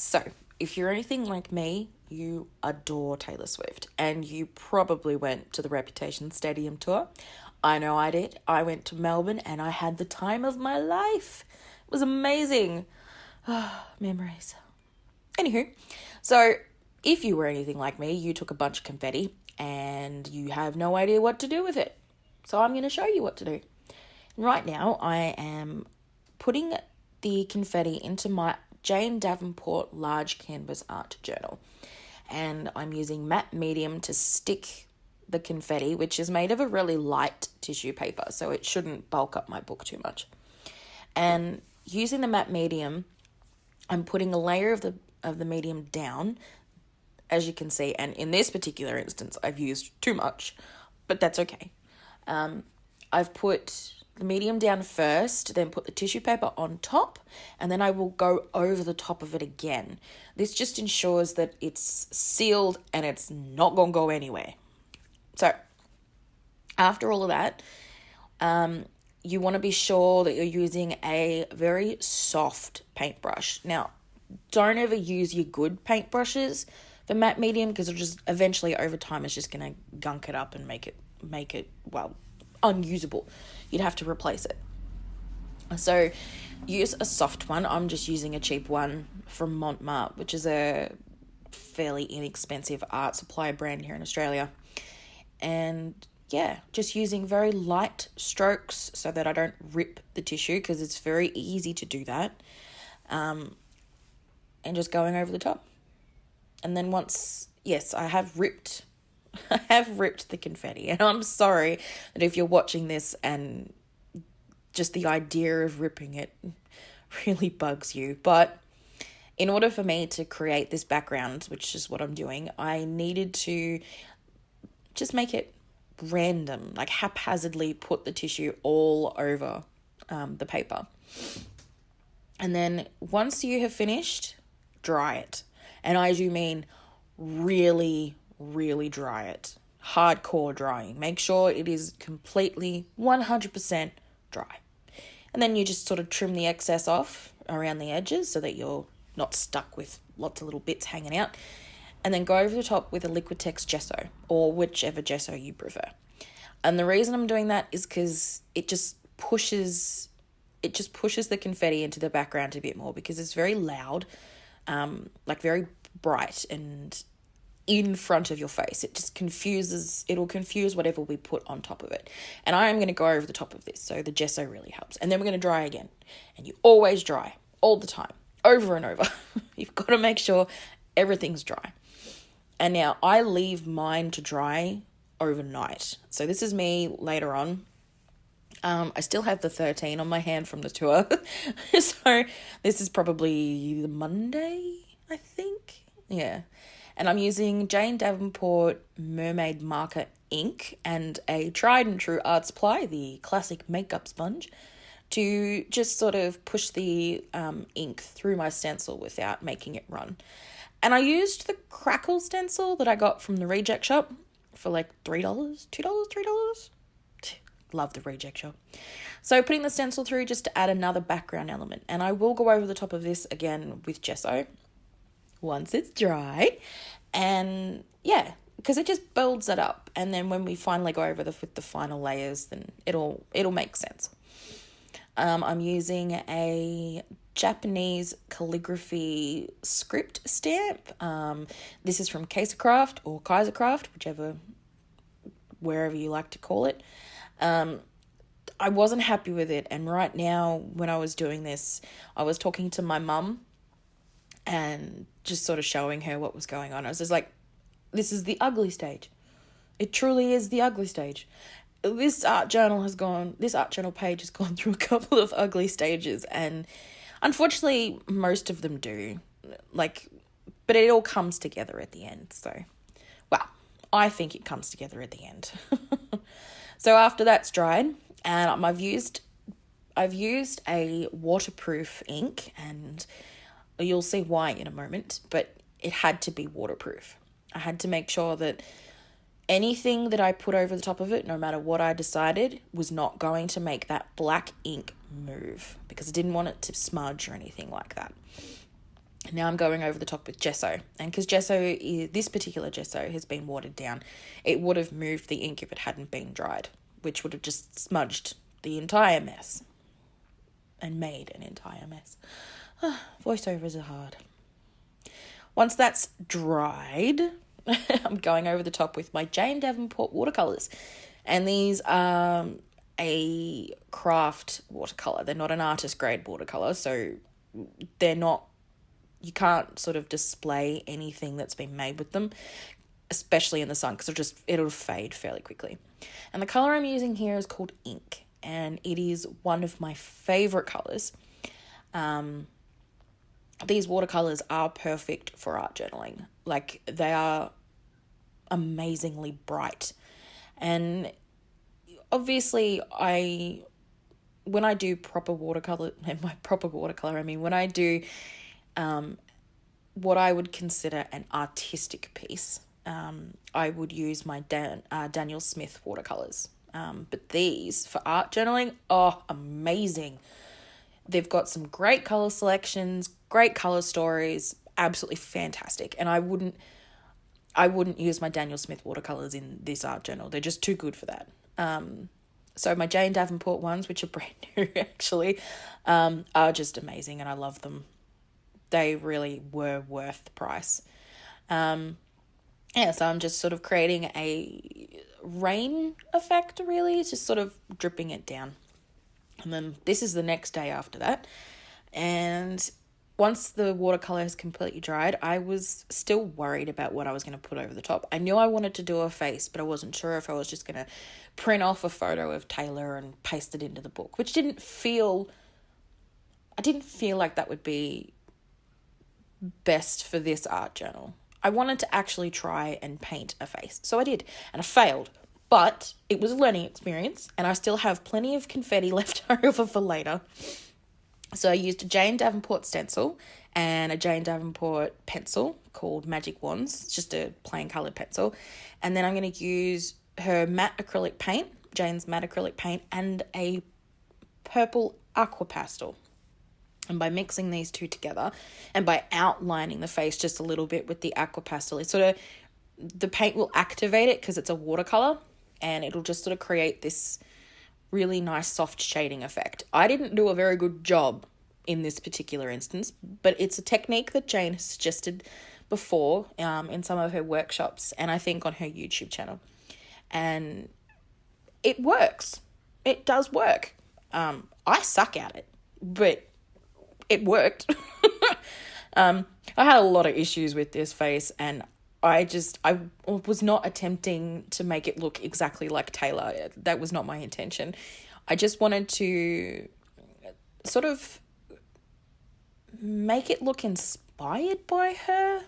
So, if you're anything like me, you adore Taylor Swift and you probably went to the Reputation Stadium tour. I know I did. I went to Melbourne and I had the time of my life. It was amazing. Memories. Anywho, so if you were anything like me, you took a bunch of confetti and you have no idea what to do with it. So I'm going to show you what to do. And right now, I am putting the confetti into my Jane Davenport large canvas art journal. And I'm using matte medium to stick the confetti, which is made of a really light tissue paper, so it shouldn't bulk up my book too much. And using the matte medium, I'm putting a layer of the medium down, as you can see, and in this particular instance, I've used too much, but that's okay. I've put the medium down first, then put the tissue paper on top, and then I will go over the top of it again. This just ensures that it's sealed and it's not going to go anywhere. So, after all of that, you want to be sure that you're using a very soft paintbrush. Now, don't ever use your good paintbrushes for matte medium because it'll just eventually over time it's just going to gunk it up and make it well, unusable. You'd have to replace it. So use a soft one. I'm just using a cheap one from Montmartre, which is a fairly inexpensive art supply brand here in Australia. And yeah, just using very light strokes so that I don't rip the tissue because it's very easy to do that. And just going over the top. And then once, yes, I have ripped the confetti. And I'm sorry that if you're watching this and just the idea of ripping it really bugs you. But in order for me to create this background, which is what I'm doing, I needed to just make it random, like haphazardly put the tissue all over the paper. And then once you have finished, dry it. And I do mean really, really dry it. Hardcore drying. Make sure it is completely 100% dry. And then you just sort of trim the excess off around the edges so that you're not stuck with lots of little bits hanging out. And then go over the top with a Liquitex gesso or whichever gesso you prefer. And the reason I'm doing that is because it just pushes the confetti into the background a bit more because it's very loud, like very bright and in front of your face. It'll confuse whatever we put on top of it. And I am going to go over the top of this, so the gesso really helps. And then we're going to dry again. And you always dry, all the time, over and over. You've got to make sure everything's dry. And now I leave mine to dry overnight. So this is me later on. I still have the 13 on my hand from the tour. So this is probably the Monday, I think. Yeah. And I'm using Jane Davenport Mermaid Marker ink and a tried and true art supply, the classic makeup sponge, to just sort of push the ink through my stencil without making it run. And I used the crackle stencil that I got from the reject shop for like $3, $3. Love the reject shop. So putting the stencil through just to add another background element. And I will go over the top of this again with gesso once it's dry. And yeah, because it just builds it up. And then when we finally go over with the final layers, then it'll make sense. I'm using a Japanese calligraphy script stamp. This is from Kaisercraft or Kaisercraft, wherever you like to call it. I wasn't happy with it. And right now, when I was doing this, I was talking to my mum and just sort of showing her what was going on. I was just like, this is the ugly stage. It truly is the ugly stage. This art journal page has gone through a couple of ugly stages, and unfortunately, most of them do. But it all comes together at the end. So, well, I think it comes together at the end. So after that's dried, and I've used a waterproof ink, and you'll see why in a moment, but it had to be waterproof. I had to make sure that anything that I put over the top of it, no matter what I decided, was not going to make that black ink move because I didn't want it to smudge or anything like that. Now I'm going over the top with gesso. And because this particular gesso has been watered down, it would have moved the ink if it hadn't been dried, which would have just smudged the entire mess and made an entire mess. Voiceovers are hard. Once that's dried, I'm going over the top with my Jane Davenport watercolours. And these are a craft watercolour. They're not an artist grade watercolour, so they're not, you can't sort of display anything that's been made with them, especially in the sun, because it'll fade fairly quickly. And the colour I'm using here is called Ink, and it is one of my favourite colours. These watercolours are perfect for art journaling. Like, they are amazingly bright. And obviously when I do proper watercolour, and by proper watercolour, I mean when I do what I would consider an artistic piece, I would use my Daniel Smith watercolours. But these, for art journaling, amazing. They've got some great colour selections, great colour stories, absolutely fantastic. And I wouldn't use my Daniel Smith watercolours in this art journal. They're just too good for that. So my Jane Davenport ones, which are brand new actually, are just amazing, and I love them. They really were worth the price. So I'm just sort of creating a rain effect, really. It's just sort of dripping it down. And then this is the next day after that. And once the watercolour has completely dried, I was still worried about what I was going to put over the top. I knew I wanted to do a face, but I wasn't sure if I was just going to print off a photo of Taylor and paste it into the book, which I didn't feel like that would be best for this art journal. I wanted to actually try and paint a face. So I did, and I failed. But it was a learning experience, and I still have plenty of confetti left over for later. So I used a Jane Davenport stencil and a Jane Davenport pencil called Magic Wands. It's just a plain coloured pencil. And then I'm going to use her matte acrylic paint, Jane's matte acrylic paint, and a purple aqua pastel. And by mixing these two together and by outlining the face just a little bit with the aqua pastel, the paint will activate it because it's a watercolour, and it'll just sort of create this really nice soft shading effect. I didn't do a very good job in this particular instance, but it's a technique that Jane has suggested before in some of her workshops, and I think on her YouTube channel. And it works. It does work. I suck at it, but it worked. I had a lot of issues with this face, and I was not attempting to make it look exactly like Taylor. That was not my intention. I just wanted to sort of make it look inspired by her.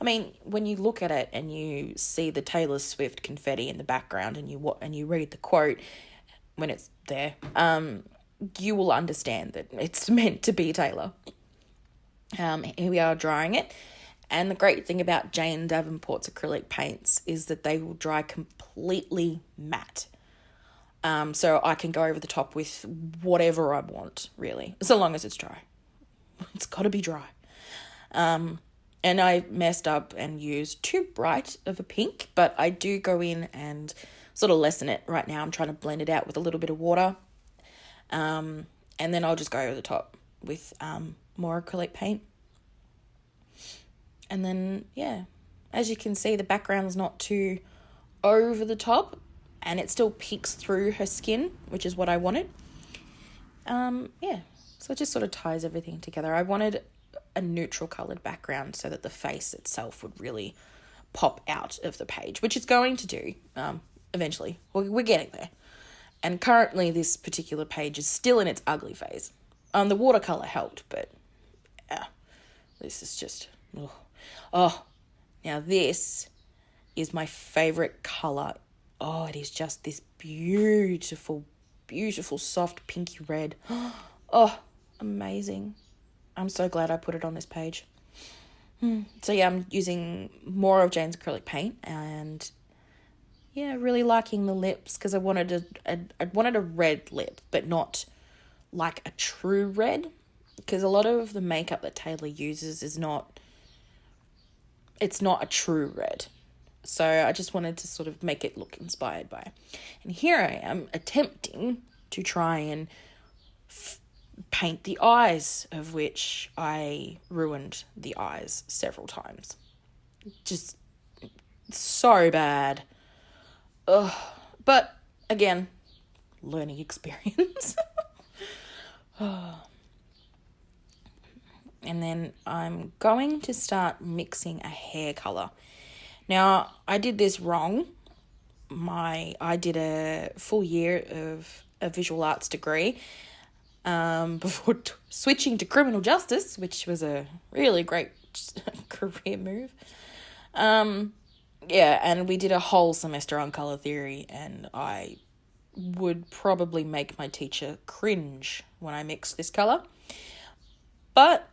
I mean, when you look at it and you see the Taylor Swift confetti in the background and you read the quote when it's there, you will understand that it's meant to be Taylor. Here we are drying it. And the great thing about Jane Davenport's acrylic paints is that they will dry completely matte. So I can go over the top with whatever I want, really, so long as it's dry. It's got to be dry. And I messed up and used too bright of a pink, but I do go in and sort of lessen it right now. I'm trying to blend it out with a little bit of water. And then I'll just go over the top with more acrylic paint. And then, yeah, as you can see, the background's not too over the top, and it still peeks through her skin, which is what I wanted. So it just sort of ties everything together. I wanted a neutral coloured background so that the face itself would really pop out of the page, which it's going to do eventually. We're getting there. And currently this particular page is still in its ugly phase. The watercolour helped, but this is just... now this is my favourite colour. It is just this beautiful, beautiful, soft pinky red. Amazing. I'm so glad I put it on this page. So yeah, I'm using more of Jane's acrylic paint, and yeah, really liking the lips because I wanted a red lip, but not like a true red. because a lot of the makeup that Taylor uses it's not a true red. So I just wanted to sort of make it look inspired by. And here I am attempting to try and paint the eyes, of which I ruined the eyes several times. Just so bad. Ugh. But again, learning experience. And then I'm going to start mixing a hair colour. Now, I did this wrong. I did a full year of a visual arts degree before switching to criminal justice, which was a really great career move. Yeah, and we did a whole semester on colour theory, and I would probably make my teacher cringe when I mixed this colour. But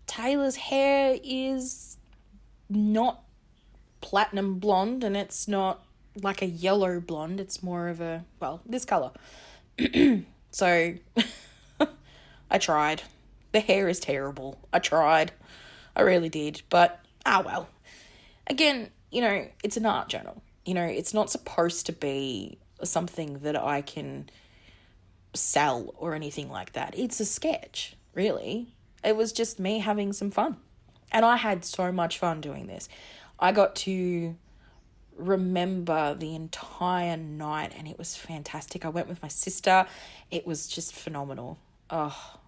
Taylor's hair is not platinum blonde, and it's not like a yellow blonde. It's more of this colour. So I tried. The hair is terrible. I tried. I really did. But, well. Again, it's an art journal. It's not supposed to be something that I can sell or anything like that. It's a sketch, really. It was just me having some fun. And I had so much fun doing this. I got to remember the entire night, and it was fantastic. I went with my sister. It was just phenomenal. Oh,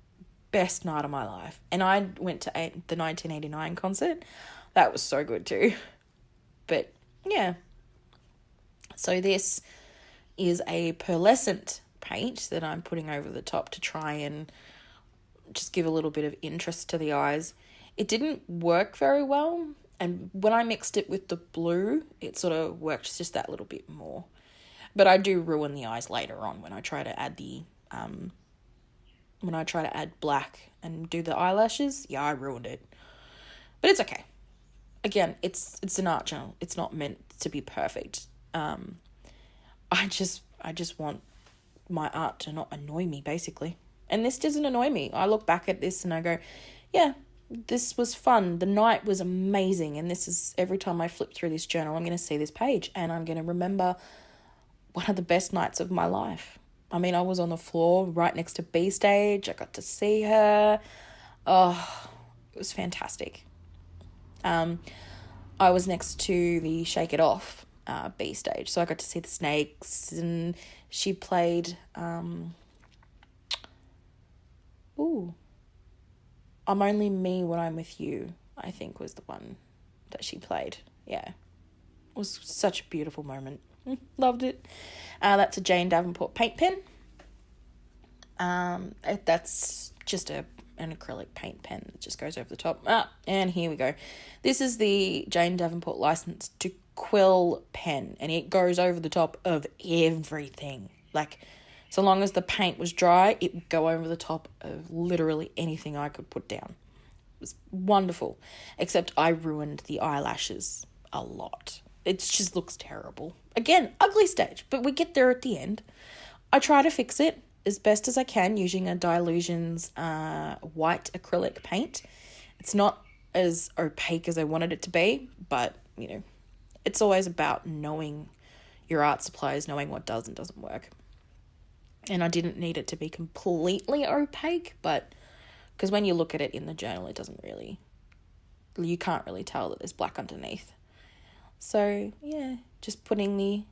best night of my life. And I went to the 1989 concert. That was so good too. But yeah. So this is a pearlescent paint that I'm putting over the top to try and just give a little bit of interest to the eyes. It didn't work very well, and when I mixed it with the blue, it sort of worked just that little bit more. But I do ruin the eyes later on when I try to add black and do the eyelashes. Yeah, I ruined it. But it's okay. Again, it's an art journal. It's not meant to be perfect. I just want my art to not annoy me, basically. And this doesn't annoy me. I look back at this and I go, yeah, this was fun. The night was amazing. And this is, every time I flip through this journal, I'm going to see this page and I'm going to remember one of the best nights of my life. I mean, I was on the floor right next to B stage. I got to see her. Oh, it was fantastic. I was next to the Shake It Off B stage. So I got to see the Snakes, and she played I'm Only Me When I'm With You, I think was the one that she played. Yeah. It was such a beautiful moment. Loved it. That's a Jane Davenport paint pen. That's just an acrylic paint pen that just goes over the top. And here we go. This is the Jane Davenport License to Quill pen, and it goes over the top of everything. Like, so long as the paint was dry, it would go over the top of literally anything I could put down. It was wonderful, except I ruined the eyelashes a lot. It just looks terrible. Again, ugly stage, but we get there at the end. I try to fix it as best as I can using a Dylusions white acrylic paint. It's not as opaque as I wanted it to be, but, it's always about knowing your art supplies, knowing what does and doesn't work. And I didn't need it to be completely opaque, but because when you look at it in the journal, you can't really tell that there's black underneath. So, yeah, just putting the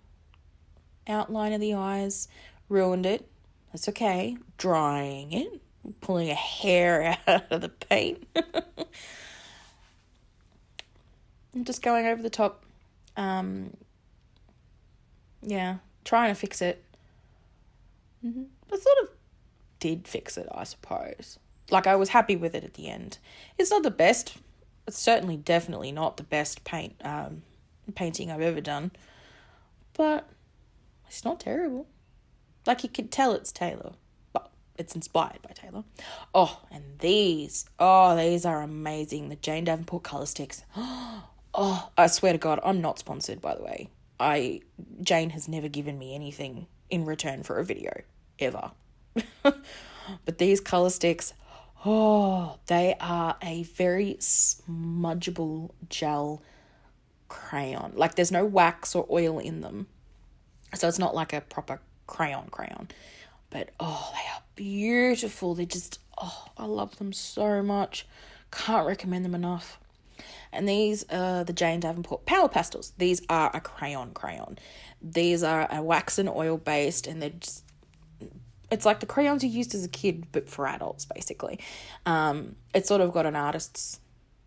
outline of the eyes, ruined it. That's okay. Drying it, pulling a hair out of the paint. And just going over the top. Trying to fix it. I sort of did fix it, I suppose. Like, I was happy with it at the end. It's not the best. It's certainly definitely not the best painting I've ever done. But it's not terrible. Like, you could tell it's Taylor. Well, it's inspired by Taylor. Oh, and these are amazing. The Jane Davenport colour sticks. Oh, I swear to God, I'm not sponsored, by the way. Jane has never given me anything in return for a video, ever. But these colour sticks, Oh, they are a very smudgeable gel crayon. Like, there's no wax or oil in them. So it's not like a proper crayon. But, oh, they are beautiful. They're just, oh, I love them so much. Can't recommend them enough. And these are the Jane Davenport Power Pastels. These are a crayon. These are a wax and oil based, and they're just, it's like the crayons you used as a kid, but for adults, basically. It's sort of got an artist's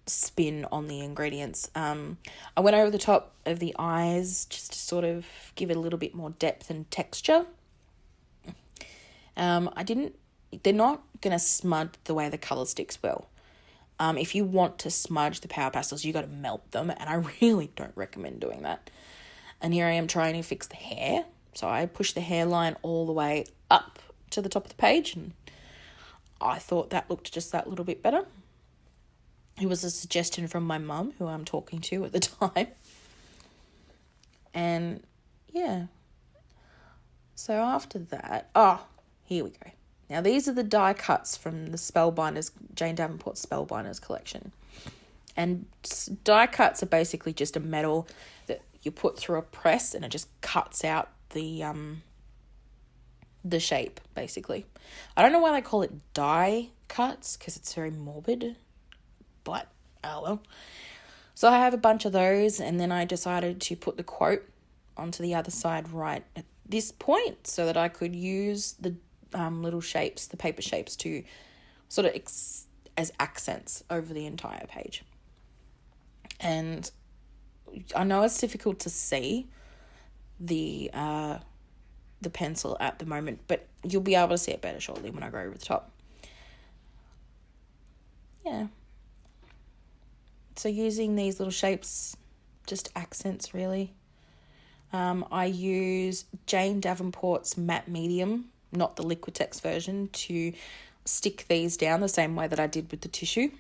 spin on the ingredients. I went over the top of the eyes just to sort of give it a little bit more depth and texture. They're not going to smudge the way the colour sticks will. If you want to smudge the Power Pastels, you got to melt them, and I really don't recommend doing that. And here I am trying to fix the hair. So I pushed the hairline all the way up to the top of the page, and I thought that looked just that little bit better. It was a suggestion from my mum, who I'm talking to at the time. And yeah. So after that, here we go. Now, these are the die cuts from the Spellbinders, Jane Davenport Spellbinders collection. And die cuts are basically just a metal that you put through a press, and it just cuts out the shape, basically. I don't know why they call it die cuts, because it's very morbid, but oh well. So I have a bunch of those, and then I decided to put the quote onto the other side right at this point so that I could use the little shapes, the paper shapes, to sort of as accents over the entire page. And I know it's difficult to see the pencil at the moment, but you'll be able to see it better shortly when I go over the top. Yeah. So using these little shapes, just accents really. I use Jane Davenport's matte medium, not the Liquitex version, to stick these down the same way that I did with the tissue.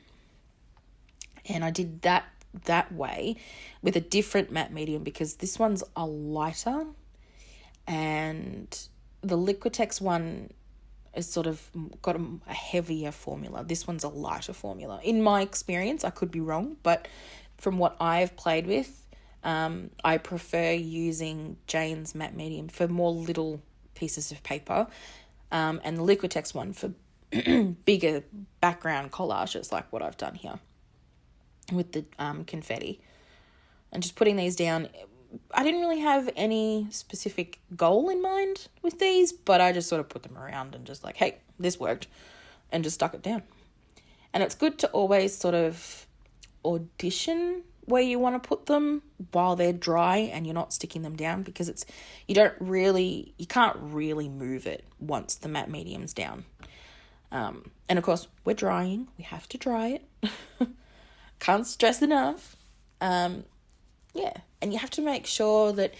And I did that way with a different matte medium, because this one's a lighter, and the Liquitex one is sort of got a heavier formula. This one's a lighter formula. In my experience, I could be wrong, but from what I've played with, I prefer using Jane's matte medium for more little pieces of paper, and the Liquitex one for bigger background collages, like what I've done here with the confetti. And just putting these down, I didn't really have any specific goal in mind with these, but I just sort of put them around and just like, hey, this worked, and just stuck it down. And it's good to always sort of audition where you want to put them while they're dry and you're not sticking them down, because you can't really move it once the matte medium's down. And of course, we're drying. We have to dry it. Can't stress enough. Yeah. And you have to make sure that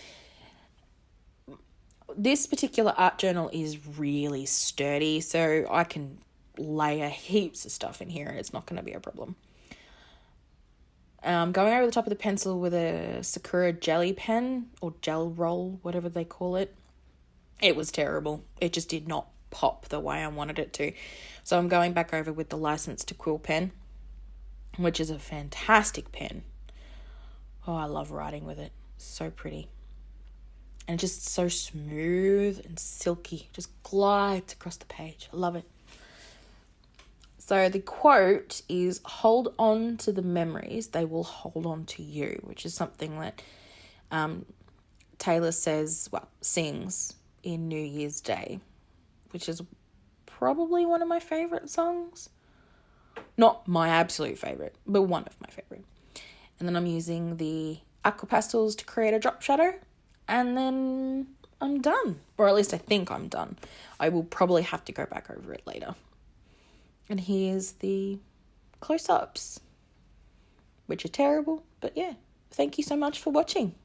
this particular art journal is really sturdy, so I can layer heaps of stuff in here and it's not going to be a problem. Going over the top of the pencil with a Sakura jelly pen, or gel roll, whatever they call it. It was terrible. It just did not pop the way I wanted it to. So I'm going back over with the License to Quill pen, which is a fantastic pen. Oh, I love writing with it. So pretty. And just so smooth and silky. Just glides across the page. I love it. So the quote is, hold on to the memories, they will hold on to you, which is something that Taylor sings in New Year's Day, which is probably one of my favourite songs. Not my absolute favourite, but one of my favourite. And then I'm using the aqua pastels to create a drop shadow, and then I'm done. Or at least I think I'm done. I will probably have to go back over it later. And here's the close-ups, which are terrible, but yeah. Thank you so much for watching.